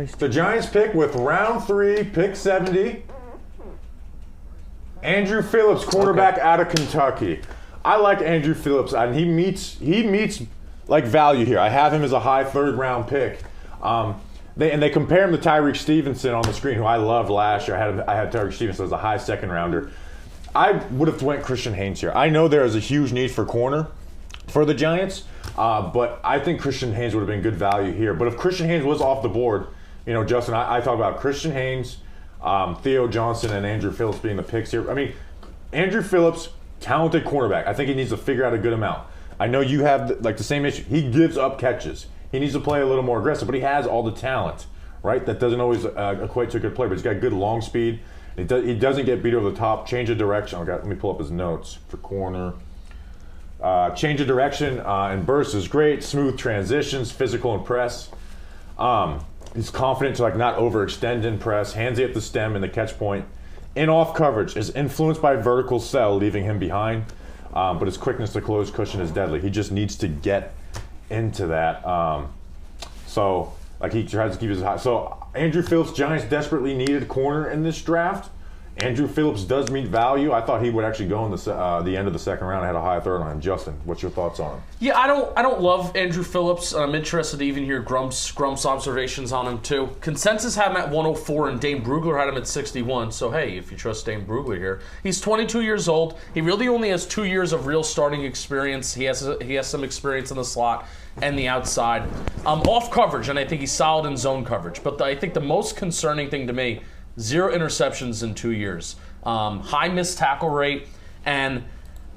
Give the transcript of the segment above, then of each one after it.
The Giants pick with round 3, pick 70. Andru Phillips, quarterback out of Kentucky. I like Andru Phillips, and he meets like value here. I have him as a high 3rd round pick. They compare him to Tyreek Stevenson on the screen, who I loved last year. I had Tyreek Stevenson as a high 2nd rounder. I would have went Christian Haynes here. I know there is a huge need for corner for the Giants, but I think Christian Haynes would have been good value here. But if Christian Haynes was off the board, Justin, I talk about Christian Haynes, Theo Johnson, and Andru Phillips being the picks here. I mean, Andru Phillips, talented cornerback. I think he needs to figure out a good amount. I know you have the same issue. He gives up catches. He needs to play a little more aggressive, but he has all the talent, right? That doesn't always equate to a good player, but he's got good long speed. He doesn't get beat over the top. Change of direction. Let me pull up his notes for corner. Change of direction and burst is great. Smooth transitions, physical and press. He's confident to not overextend in press. Handsy at the stem and the catch point. In off coverage is influenced by vertical cell, leaving him behind. But his quickness to close cushion is deadly. He just needs to get into that. He tries to keep his high. So Andru Phillips, Giants desperately needed a corner in this draft. Andru Phillips does meet value. I thought he would actually go in the end of the 2nd round. I had a high 3rd on him. Justin, what's your thoughts on him? Yeah, I don't love Andru Phillips. I'm interested to even hear Grump's observations on him too. Consensus had him at 104, and Dane Brugler had him at 61. So hey, if you trust Dane Brugler here, he's 22 years old. He really only has 2 years of real starting experience. He has some experience in the slot and the outside, off coverage, and I think he's solid in zone coverage. But I think the most concerning thing to me. 0 interceptions in 2 years. High missed tackle rate. And,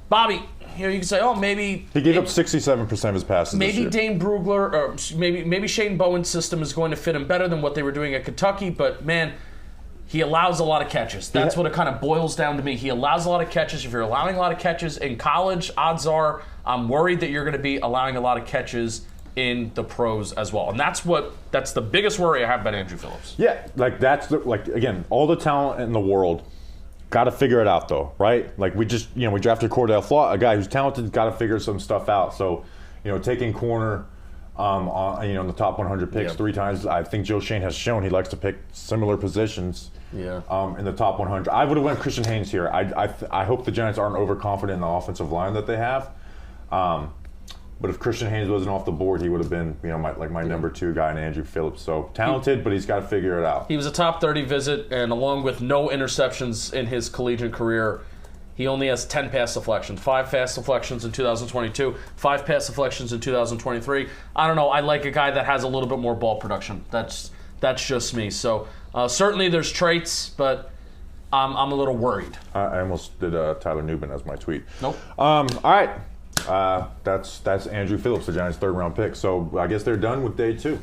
Bobby, you can say, maybe... He gave up 67% of his passes maybe this year. Dane Brugler, or maybe Shane Bowen's system is going to fit him better than what they were doing at Kentucky, but, man, he allows a lot of catches. That's what it kind of boils down to me. He allows a lot of catches. If you're allowing a lot of catches in college, odds are I'm worried that you're going to be allowing a lot of catches in the pros as well, and that's the biggest worry I have about Andru Phillips. Yeah, again, all the talent in the world, got to figure it out though, right? We drafted Cordell Flott, a guy who's talented, got to figure some stuff out. So, taking corner, in the top 100 picks 3 times, I think Joe Shane has shown he likes to pick similar positions. Yeah. In the top 100, I would have went Christian Haynes here. I hope the Giants aren't overconfident in the offensive line that they have. But if Christian Haynes wasn't off the board, he would have been, my number 2 guy in Andru Phillips. So talented, but he's got to figure it out. He was a top 30 visit, and along with no interceptions in his collegiate career, he only has 10 pass deflections. 5 pass deflections in 2022, 5 pass deflections in 2023. I don't know. I like a guy that has a little bit more ball production. That's just me. So certainly there's traits, but I'm a little worried. I almost did Tyler Newman as my tweet. Nope. All right. That's Andru Phillips, the Giants' 3rd round pick. So I guess they're done with day 2.